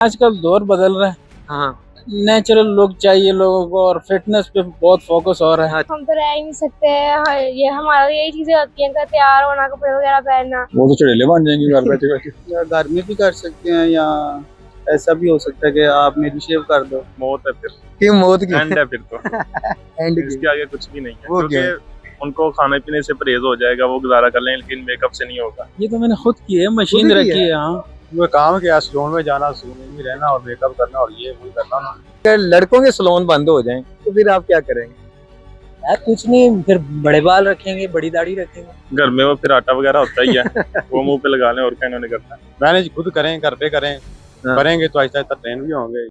आजकल दौर बदल रहा है। हाँ। नेचुरल लुक चाहिए लोगों को और फिटनेस पे बहुत फोकस हो रहा है। हम तो रह ही नहीं सकते हैं। ये हमारा यही चीजें होती हैं, तैयार होना, कपड़े वगैरह पहनना। वो तो चढ़ेले बन जाएंगे घर बैठे बैठे। या घर में भी कर सकते हैं या ऐसा भी हो सकता है कि आप मेरी शेव कर दो। मौत है फिर, क्यों मौत की? एंड है फिर तो एंड इसके आगे कुछ भी नहीं है, वो क्या है? क्योंकि उनको खाने पीने से परहेज हो जाएगा, वो गुजारा कर लें, लेकिन मेकअप से नहीं होगा। ये तो मैंने खुद की है, मशीन खुद की रखी है? है। हाँ, वो काम क्या, सलून में जाना, सलून में रहना और मेकअप करना और ये वो करना। अगर लड़कों के सैलून बंद हो जाएं तो फिर आप क्या करेंगे? यार कुछ नहीं, फिर बड़े बाल रखेंगे, बड़ी दाढ़ी रखेंगे। घर में वो फिर आटा वगैरह होता ही है वो मुंह पे लगा लें, और क्या इन्होंने करना है। मैनेज खुद करें, घर पे करें। हाँ। करेंगे तो आहिस्ता आहिस्ता ट्रेन भी होंगे।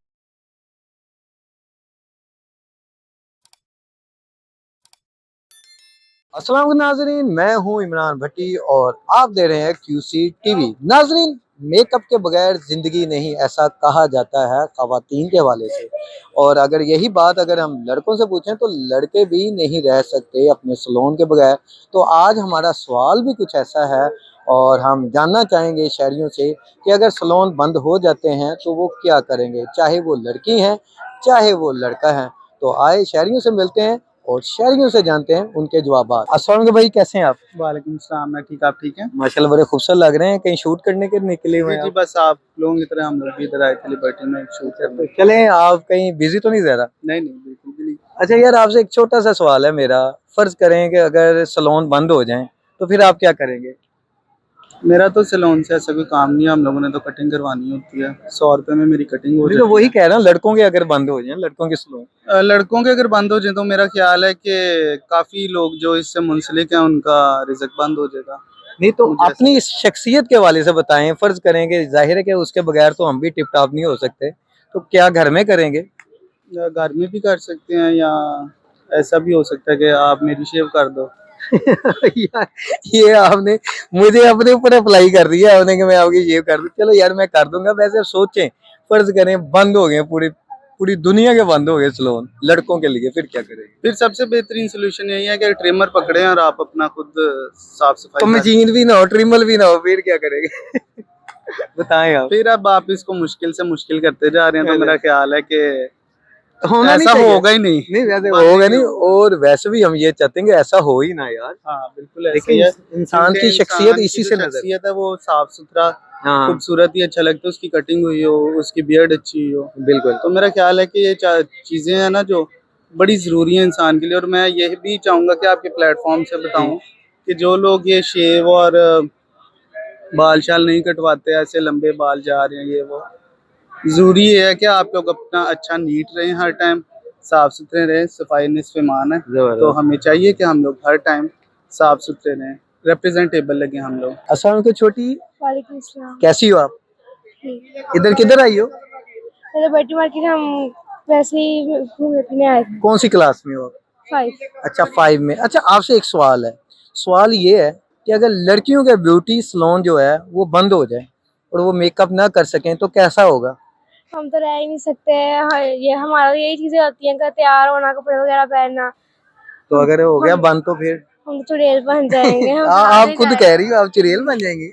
अस्सलाम वालेकुम नाजरीन, मैं हूं इमरान भट्टी और आप दे रहे हैं क्यूसी टीवी। नाजरीन, मेकअप के बगैर ज़िंदगी नहीं, ऐसा कहा जाता है ख़वातीन के हवाले से। और अगर यही बात अगर हम लड़कों से पूछें तो लड़के भी नहीं रह सकते अपने सैलून के बगैर। तो आज हमारा सवाल भी कुछ ऐसा है और हम जानना चाहेंगे शहरियों से कि अगर सैलून बंद हो जाते हैं तो वो क्या करेंगे, चाहे वो लड़की हैं चाहे वो लड़का है। तो आए शहरियों से मिलते हैं और शहरियों से जानते हैं उनके जवाब। अस्सलाम वालेकुम भाई, कैसे हैं आप? वालेकुम सलाम, मैं ठीक, आप ठीक हैं? माशाल्लाह बड़े खूबसूरत लग रहे हैं। कहीं शूट करने के निकले हुए जी हैं जी, आप? बस आप लोगों की तरह हम लोग भी इधर आए थे लिबर्टी में शूट करने। चलें, आप कहीं बिजी तो नहीं ज़्यादा? नहीं नहीं, बिल्कुल भी नहीं। अच्छा यार, आपसे एक छोटा सा सवाल है मेरा। फर्ज करें कि अगर सैलून बंद हो जाएं तो फिर आप क्या करेंगे? मेरा तो सैलून से ऐसा कोई काम नहीं है, हम लोगों ने तो कटिंग करवानी होती है। 100 रुपए में मेरी कटिंग हो मैं जाती तो है। वही कह रहा हूँ, लड़कों के अगर बंद हो जाएं, लड़कों के सैलून। लड़कों के अगर बंद हो जाए तो मेरा ख्याल है कि काफी लोग जो इससे मुंसलिक हैं उनका रिज़्क बंद हो जाएगा। नहीं तो मुझे अपनी इस शख्सियत के हवाले से बताएं। फर्ज करें कि जाहिर है कि उसके बगैर तो हम भी टिप टॉप नहीं हो सकते, तो क्या घर में करेंगे? या घर में भी कर सकते हैं या ऐसा भी हो सकता है कि आप मेरी शेव कर दो। यार, ये आपने मुझे अपने ऊपर अप्लाई कर दिया आपने कि मैं आपकी शेव कर दूं। चलो यार, मैं कर दूंगा। वैसे सोचें, फर्ज करें बंद हो गए, पूरी पूरी दुनिया के बंद हो गए सैलून लड़कों के लिए, फिर क्या करेंगे? फिर सबसे बेहतरीन सोल्यूशन यही है कि ट्रिमर पकड़े और आप अपना खुद साफ तो सफाई करें। मशीन भी ना हो, ट्रिमल भी ना हो, फिर क्या करेंगे? बताएं आप। फिर अब आप इसको मुश्किल से मुश्किल करते जा रहे हैं, तो मेरा ख्याल है कि होना नहीं ऐसा चाहिए। होगा ही नहीं। नहीं, वैसे बंद होगा ही नहीं। होगा। और वैसे भी हम ये चाहते हैं कि ऐसा हो ही ना यार। हाँ बिल्कुल ऐसा देखिए, ही है। इंसान क्योंकि की शख्सियत इंसान इसी की से जो नजर। शख्सियत है वो साफ सुथरा, हाँ, खूबसूरत ही अच्छा लगता है, उसकी कटिंग हुई हो, उसकी बियर्ड अच्छी हुई हो। बिल्कुल। तो मेरा ख्याल है कि ये चीजें हैं ना जो बड़ी जरूरी है इंसान के लिए। और मैं ये भी चाहूंगा कि आपके प्लेटफॉर्म से बताऊं कि जो लोग ये शेव और बाल शाल नहीं कटवाते, ऐसे लंबे बाल जा रहे हैं, ये वो जरूरी है कि आप लोग अपना अच्छा नीट रहें, हर टाइम साफ सुथरे रहें। सफाई निस्फ़े ईमान है, तो हमें चाहिए कि हम लोग हर टाइम साफ सुथरे रहें, रिप्रेजेंटेबल लगे हम लोग। अस्सलाम वालेकुम छोटी, वालेकुम सलाम। कैसी हो आप? ठीक। इधर किधर आई हो? लिबर्टी मार्केट हम वैसे ही घूमने फिरने आए थे। कौन सी क्लास में हो आप? 5। अच्छा, 5 में। अच्छा, आपसे एक सवाल है। सवाल ये है कि अगर लड़कियों के ब्यूटी सैलून जो है वो बंद हो जाए और वो मेकअप ना कर सकें तो कैसा होगा? हम तो रह ही नहीं सकते हैं। ये हमारा यही चीजें होती हैं, तैयार होना, कपड़े वगैरह पहनना। तो अगर हो गया हम बंद तो फिर? हम तो चुड़ैल बन जाएंगे। हम कहाँ आप नहीं खुद जाए। कह रही हो आप चुड़ैल बन जाएंगी।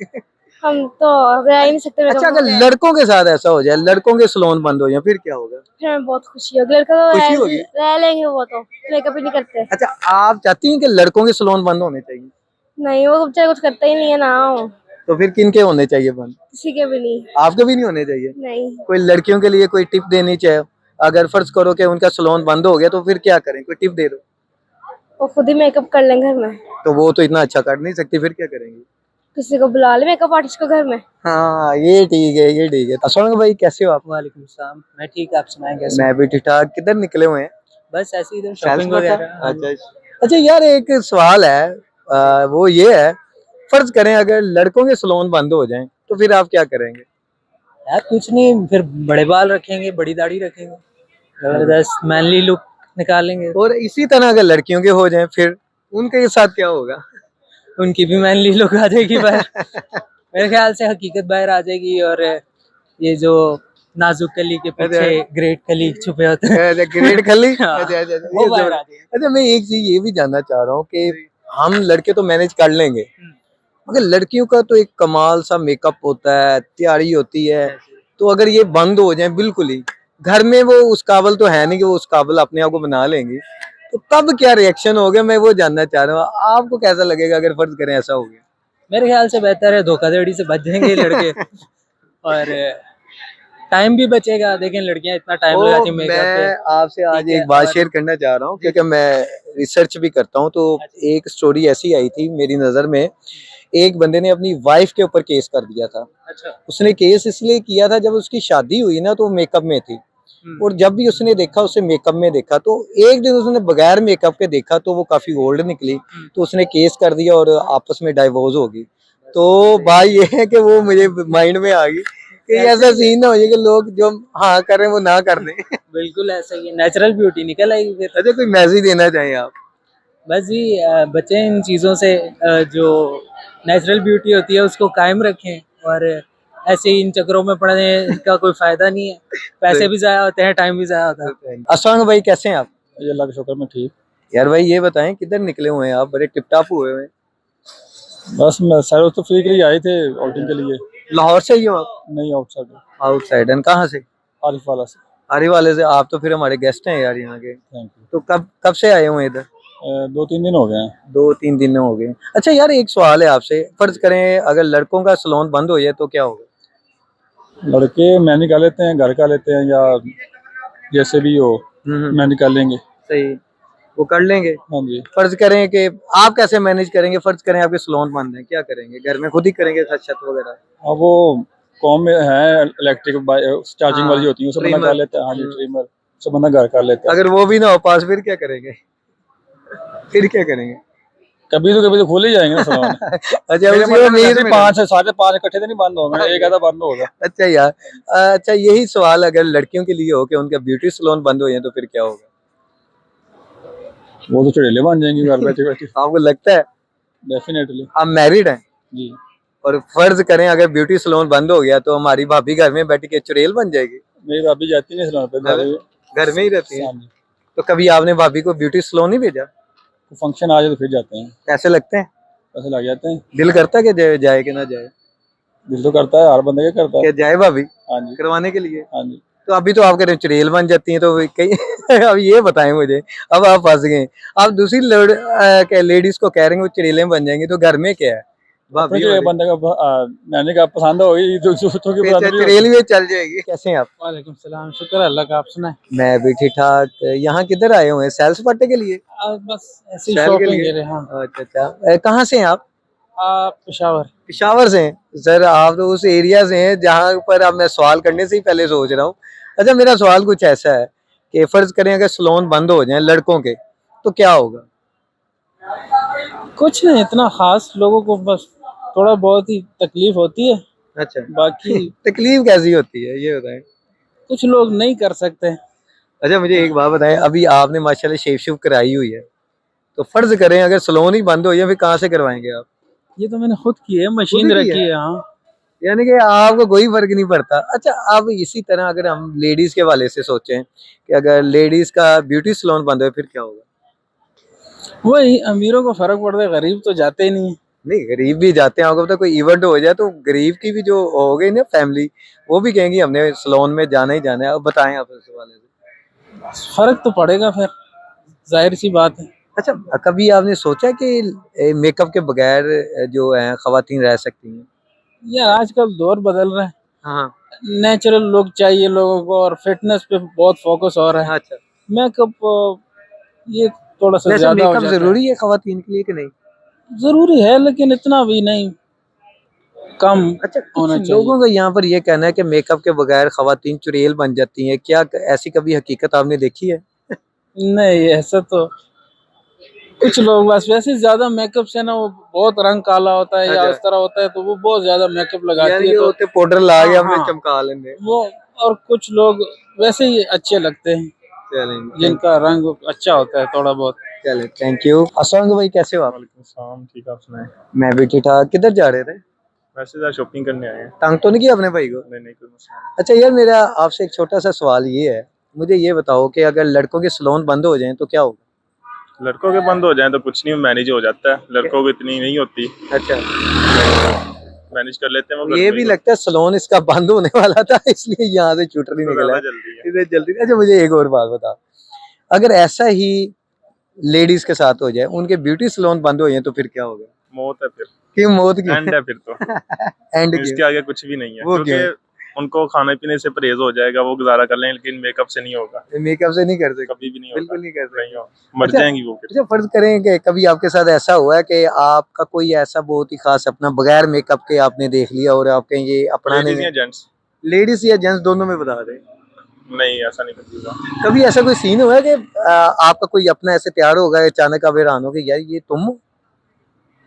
हम तो रह ही नहीं सकते मेकअप अच्छा, के अगर बगैर। लड़कों के साथ ऐसा हो जाए, लड़कों के सैलून बंद हो जाए, फिर क्या होगा? फिर हमें बहुत खुशी होगी। लड़का तो खुशी होगी? रह लेंगे, वो तो मेकअप ही नहीं करते। अच्छा, आप चाहती हैं कि लड़कों के सैलून बंद होने चाहिए? नहीं, वो बेचारा कुछ करता ही नहीं है ना। तो फिर किन के होने चाहिए बंद? किसी के भी नहीं। आपके भी नहीं होने चाहिए? नहीं, कोई लड़कियों के लिए कोई टिप देनी चाहिए? अगर फर्ज करो कि उनका सैलून बंद हो गया तो फिर क्या करें? कोई टिप दे दो। वो खुद ही मेकअप कर लेंगे घर में। तो वो तो इतना अच्छा कर नहीं सकती, फिर क्या करेंगे? किसी को बुला ले मेकअप आर्टिस्ट को घर में। हाँ, ये ठीक है, ये ठीक है। अस्सलाम वालेकुम भाई, कैसे हो आप? वालेकुम सलाम, मैं ठीक, आप सुनाएं कैसे? मैं भी ठीक ठाक। किधर निकले हुए हैं? बस ऐसे ही इधर शॉपिंग शॉपिंग वगैरह। अच्छा अच्छा यार, एक सवाल है। वो ये है, फर्ज करें अगर लड़कों के सैलून बंद हो जाएं तो फिर आप क्या करेंगे? यार कुछ नहीं, फिर बड़े बाल रखेंगे, बड़ी दाढ़ी रखेंगे, जबरदस्त मैनली लुक निकालेंगे। और इसी तरह अगर लड़कियों के हो जाएं फिर उनके साथ क्या होगा? उनकी भी मैनली लुक आ जाएगी बाहर। मेरे ख्याल से हकीकत बाहर आ जाएगी। और ये जो नाजुक कली के पीछे ग्रेट कली छुपे होते हैं, ग्रेड खली। हाँ, अच्छा अच्छा अच्छा, वो ये बाहर आ जाएगी। अच्छा, मैं एक चीज ये भी जानना चाह रहा हूँ कि हम लड़के तो मैनेज कर लेंगे, मगर लड़कियों का तो एक कमाल सा मेकअप होता है, तैयारी होती है। तो अगर ये बंद हो जाए बिल्कुल ही, घर में वो उस काबिल तो है नहीं कि वो उस काबिल अपने आप को बना लेंगी, तो तब क्या रिएक्शन होगा, मैं वो जानना चाह रहा हूँ। आपको कैसा लगेगा अगर फर्ज करें ऐसा हो गया? मेरे ख्याल से बेहतर है धोखाधड़ी से बच जाएंगे ये लड़के और टाइम भी बचेगा। लेकिन लड़कियां इतना टाइम लगाती हैं मेकअप पे। मैं आपसे आज ठीक है, एक बात और- शेयर करना चाह रहा हूँ क्योंकि मैं रिसर्च भी करता हूँ, तो एक स्टोरी ऐसी आई थी मेरी नज़र में। एक बंदे ने अपनी वाइफ के ऊपर केस कर दिया था। अच्छा। उसने केस इसलिए किया था, जब उसकी शादी हुई ना तो वो मेकअप में थी, और जब भी उसने देखा उसे मेकअप में देखा, तो एक दिन उसने बगैर मेकअप के देखा तो वो काफी ओल्ड निकली, तो उसने केस कर दिया और आपस में डाइवोर्स हो गई। तो बात ये है कि वो मुझे माइंड में आ गई कि ऐसा सीन ना हो जाए कि लोग जो हाँ करें वो ना कर दें। बिल्कुल ऐसा ही है, नेचुरल ब्यूटी निकल आएगी फिर। अच्छा, कोई मैसेज देना चाहें आप? बस जी बचें इन चीज़ों से, जो नेचुरल ब्यूटी होती है उसको कायम रखें, और ऐसे ही इन चक्करों में पड़ने का कोई फायदा नहीं है। पैसे भी जाया होते हैं, टाइम भी जाया होता है। अस्सलाम भाई, कैसे हैं आप? ये अल्लाह का शुक्र में ठीक। यार भाई ये बताएं, किधर निकले हुए हैं आप, बड़े टिप टाप हुए हुए हैं। बस मैं सैर तो फ्री के लिए आए थे आउटिंग के लिए। लाहौर से ही हो आप? नहीं, आउटसाइड आउटसाइड। एंड कहाँ से? आरिफ वाला से। आरी वाले से। आप तो फिर हमारे गेस्ट हैं यार यहाँ के। Thank you. तो कब कब से आए हुए हैं इधर? 2-3 दिन हो गए हैं। 2-3 दिन हो गए। अच्छा यार, एक सवाल है आपसे, फर्ज करें अगर लड़कों का सलोन बंद हो जाए तो क्या होगा? लड़के मैं निकाल लेते हैं, घर का लेते हैं, या जैसे भी हो मैं निकाल लेंगे। सही, वो कर लेंगे। हाँ जी। फर्ज करें कि आप कैसे मैनेज करेंगे? फर्ज करें आपके सलोन बंद है, क्या करेंगे? घर में खुद ही करेंगे छत वगैरह? अब वो कॉम में है, इलेक्ट्रिक चार्जिंग हाँ, वाली होती है, उसे बंदा ट्रिमर। कर लेता है। हाँ जी, ट्रिमर उसे बंदा घर कर लेता है। अगर वो भी ना हो पास, फिर क्या करेंगे? फिर क्या करेंगे? कभी तो खोल ही जाएंगे ना सलून। अच्छा, मेरे उसी मतलब उम्मीद ऐसे में। 5 से 5.5 इकट्ठे तो नहीं बंद होंगे, एक आधा बंद होगा। अच्छा यार, अच्छा यही सवाल अगर लड़कियों के लिए हो कि उनका ब्यूटी सलोन बंद हो जाए तो फिर क्या होगा? वो तो चढ़ेले बन जाएंगे घर बैठे बैठे। आपको लगता है? डेफिनेटली आप मैरिड हैं जी। और फर्ज करें अगर ब्यूटी सलोन बंद हो गया तो हमारी भाभी घर में बैठ के चुड़ैल बन जाएगी? मेरी भाभी जाती नहीं सलून पे, घर में ही रहती है। हाँ जी। तो कभी आपने भाभी को ब्यूटी सलोन नहीं भेजा? फंक्शन आ जाए तो फिर जाते हैं, कैसे लगते हैं? पैसे लग जाते हैं। दिल करता है कि जाए कि ना जाए? दिल तो करता है, हर बंदे का करता है। क्या जाए भाभी हाँ जी। करवाने के लिए? हाँ जी। तो अभी तो आप कह रहे हैं चुड़ैल बन जाती हैं, तो कहीं अब ये बताएं मुझे, अब आप फंस गए। आप दूसरी लेडीज को कह रहे हैं वो चुड़ैलें बन जाएंगी, तो घर में क्या है? भाभी जो बंदे का मैंने कहा पसंद होगी तो दूसरों की पसंद नहीं होगी। चुड़ैल में चल जाएगी। कैसे हैं आप? वालेकुम सलाम, शुक्र अल्लाह का, आप सुनाए? मैं भी ठीक ठाक। यहाँ किधर आए हुए हैं? सैर सपाटे के लिए? बस ऐसे ही शहर के शॉपिंग लिए? के लिए। हाँ। अच्छा अच्छा, कहाँ से हैं आप? पेशावर। पेशावर से हैं? सर आप तो उस एरिया से हैं जहाँ पर अब मैं सवाल करने से ही पहले सोच रहा हूँ। अच्छा, मेरा सवाल कुछ ऐसा है कि फर्ज करें अगर सलोन बंद हो जाए लड़कों के तो क्या होगा? कुछ नहीं इतना खास, लोगों को बस थोड़ा बहुत ही तकलीफ होती है, अच्छा, बाकी तकलीफ कैसी होती है ये बताएं। कुछ लोग नहीं कर सकते। अच्छा, मुझे एक बात बताएं, अभी आपने माशाल्लाह शेव शिव कराई हुई है, तो फर्ज करें अगर सलोन ही बंद हो जाए फिर कहाँ से करवाएंगे आप? ये तो मैंने खुद की है, मशीन खुद की रखी है? है। हाँ। यानी कि आपको कोई फर्क नहीं पड़ता। अच्छा, अब इसी तरह अगर हम लेडीज के वाले से सोचें कि अगर लेडीज का ब्यूटी सलोन बंद हो फिर क्या होगा? वही अमीरों को फर्क पड़ता है, गरीब तो जाते ही नहीं है। नहीं, गरीब भी जाते हैं। आपको पता कोई इवेंट हो जाए तो गरीब की भी जो हो गई ना फैमिली, वो भी कहेंगी हमने सलोन में जाना ही जाना है। अब बताएं आप इस वाले से। फर्क तो पड़ेगा फिर, जाहिर सी बात है। अच्छा, कभी आपने सोचा कि मेकअप के बगैर जो है खवातीन रह सकती हैं? यार आजकल दौर बदल रहा है, हाँ। नेचुरल लुक चाहिए लोगों को, और फिटनेस पे बहुत फोकस हो रहा है। अच्छा, मेकअप ये थोड़ा सा वैसे ज्यादा हो मेकअप जाता है। जरूरी है खवातीन के लिए कि नहीं? जरूरी है लेकिन इतना भी नहीं, कम अच्छा, होना कुछ लोगों चाहिए। का यहाँ पर ये कहना है कि मेकअप के बगैर खवातीन चुड़ैल बन जाती हैं। क्या ऐसी कभी हकीकत आपने देखी है? नहीं, ऐसा तो कुछ लोग बस वैसे ज्यादा मेकअप से ना, वो बहुत रंग काला होता है या अच्छा। उस तरह होता है, तो वो बहुत ज्यादा मेकअप यानी लगाती कि है, तो होते पाउडर ला के हाँ, हमने हाँ। चमका लेंगे। वो, और कुछ लोग वैसे ही अच्छे लगते हैं चलेंगे, जिनका रंग अच्छा होता है थोड़ा बहुत। चले, थैंक यू। अस्सलाम भाई, कैसे हो आप? शाम ठीक, आप सुनाए? मैं भी ठीक ठाक। किधर जा रहे थे? वैसे तो शॉपिंग करने आए हैं। तंग तो नहीं किया अपने भाई को? नहीं कोई मसला अच्छा यार, मेरा आपसे एक छोटा सा सवाल ये है, मुझे ये बताओ कि अगर लड़कों के सलोन बंद हो जाएं तो क्या होगा? नहीं। लड़कों के बंद हो जाएं तो कुछ नहीं, मैनेज हो जाता है। लड़कों को इतनी नहीं होती। अच्छा, मैनेज कर लेते हैं वो घर ये में भी ही। लगता है सलोन इसका बंद होने वाला था इसलिए यहाँ से शूटर ही तो निकला ज्यादा जल्दी है। इधर जल्दी। अच्छा मुझे एक और बात बता, अगर ऐसा ही लेडीज के साथ हो जाए, उनके ब्यूटी सलोन बंद हो जाए तो फिर क्या होगा? मौत है फिर, क्यों मौत की? एंड है फिर तो। एंड इसके आगे कुछ भी नहीं है, वो क्यों? क्योंकि उनको खाने पीने से परहेज हो जाएगा, वो गुजारा कर लें, लेकिन मेकअप से नहीं होगा, मेकअप से नहीं कर सकते, कभी भी नहीं होगा। बिल्कुल नहीं कर सकते। नहीं हो, मर अच्छा, जाएंगी वो फिर। अच्छा फर्ज करें कि कभी आपके साथ ऐसा हुआ है कि आपका कोई ऐसा बहुत ही खास अपना बगैर मेकअप के आपने देख लिया और आपके ये अपनाने लेडीज में, या जेंट्स? लेडीज या जेंट्स दोनों में बता दें, नहीं, ऐसा नहीं कभी हुआ। कभी ऐसा कोई सीन हुआ है कि आपका कोई अपना ऐसे तैयार होगा अचानक आप हैरान हो कि यार ये तुम हो?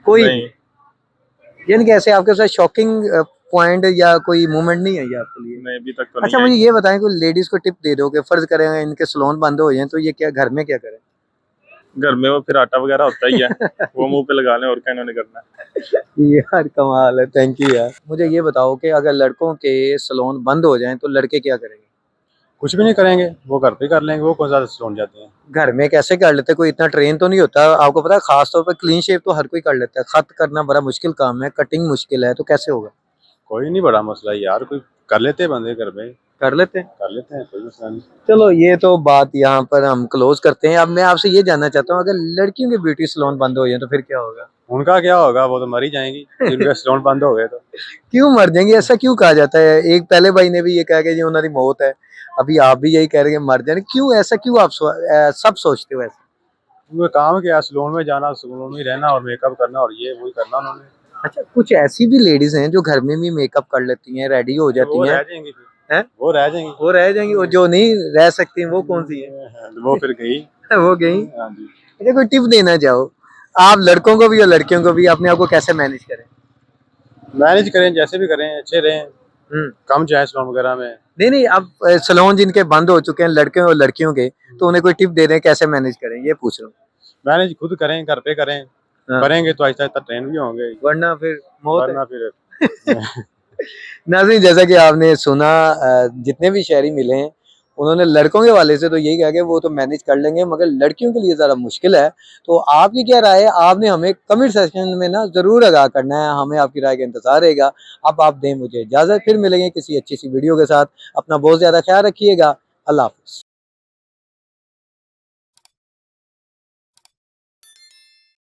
कोई नहीं, यानी कि ऐसे आपके साथ शॉकिंग पॉइंट या कोई मोमेंट नहीं है ये आपके लिए? नहीं अभी तक तो अच्छा नहीं मुझे आई। ये बताएं, कोई लेडीज को टिप दे दो कि फर्ज करें इनके सलोन बंद हो जाए तो ये क्या घर में क्या करें? घर में वो फिर आटा वगैरह होता ही है, वो मुंह पे लगा लें, और क्या इन्होंने करना है। यार कमाल है, थैंक यू यार। मुझे ये बताओ कि अगर लड़कों के सलोन बंद हो जाएं तो लड़के क्या करेंगे? कुछ भी नहीं करेंगे, वो घर पे कर लेंगे, वो कौन सा सलोन जाते हैं। घर में कैसे कर लेते? कोई इतना ट्रेन तो नहीं होता, आपको पता है खास तौर पर क्लीन शेव तो हर कोई कर लेता है, खत करना बड़ा मुश्किल काम है, कटिंग मुश्किल है, तो कैसे होगा? कोई नहीं बड़ा मसला है यार, कोई कर लेते हैं बंदे घर में, कर लेते हैं। कर लेते हैं, कोई मसला नहीं। चलो ये तो बात यहाँ पर हम क्लोज करते हैं। अब मैं आपसे ये जानना चाहता हूँ, अगर लड़कियों के ब्यूटी सलोन बंद हो जाए तो फिर क्या होगा? उनका क्या होगा, वो तो मर ही जाएंगी जिनके सलोन बंद हो गए तो। क्यों मर जाएंगे? ऐसा क्यों कहा जाता है? एक पहले भाई ने भी ये कहा कि जी उन्होंने मौत है, अभी आप भी यही कह रहे हैं मर जाने, क्यों ऐसा, क्यों आप सब सोचते हो ऐसा? उनका काम क्या है, सलोन में जाना, सलोन में ही रहना और मेकअप करना, और ये वही करना उन्होंने। अच्छा कुछ ऐसी भी लेडीज हैं जो घर में भी मेकअप कर लेती हैं, रेडी हो वो जाती हैं, रह जाएंगी फिर, हैं? वो रह जाएंगी। वो रह जाएंगी, और जो नहीं रह सकती वो कौन सी है? वो फिर गई। वो गई। हाँ जी। अच्छा कोई टिप देना चाहो आप लड़कों को भी और लड़कियों को भी, अपने आप को कैसे मैनेज करें? मैनेज करें, जैसे भी करें, अच्छे रहें, कम जाए सलोन वगैरह में। नहीं नहीं, अब सलोन जिनके बंद हो चुके हैं लड़के और लड़कियों के, तो उन्हें कोई टिप दे रहे हैं कैसे मैनेज करें, ये पूछ रहा हूँ। मैनेज खुद करें, घर पे करें, हाँ। करेंगे तो आहिस्ता आहिस्ता ट्रेन भी होंगे, वरना फिर मौत है। वरना फिर नाज़रीन जैसा कि आपने सुना, जितने भी शहरी मिले हैं उन्होंने लड़कों के वाले से तो यही कहा कि वो तो मैनेज कर लेंगे, मगर लड़कियों के लिए ज़रा मुश्किल है। तो आपकी क्या राय है, आपने हमें कमेंट सेक्शन में ना ज़रूर आगाह करना है, हमें आपकी राय का इंतज़ार रहेगा। अब आप दें मुझे इजाज़त, फिर मिलेंगे किसी अच्छी सी वीडियो के साथ। अपना बहुत ज़्यादा ख्याल रखिएगा। अल्लाह हाफ़िज़।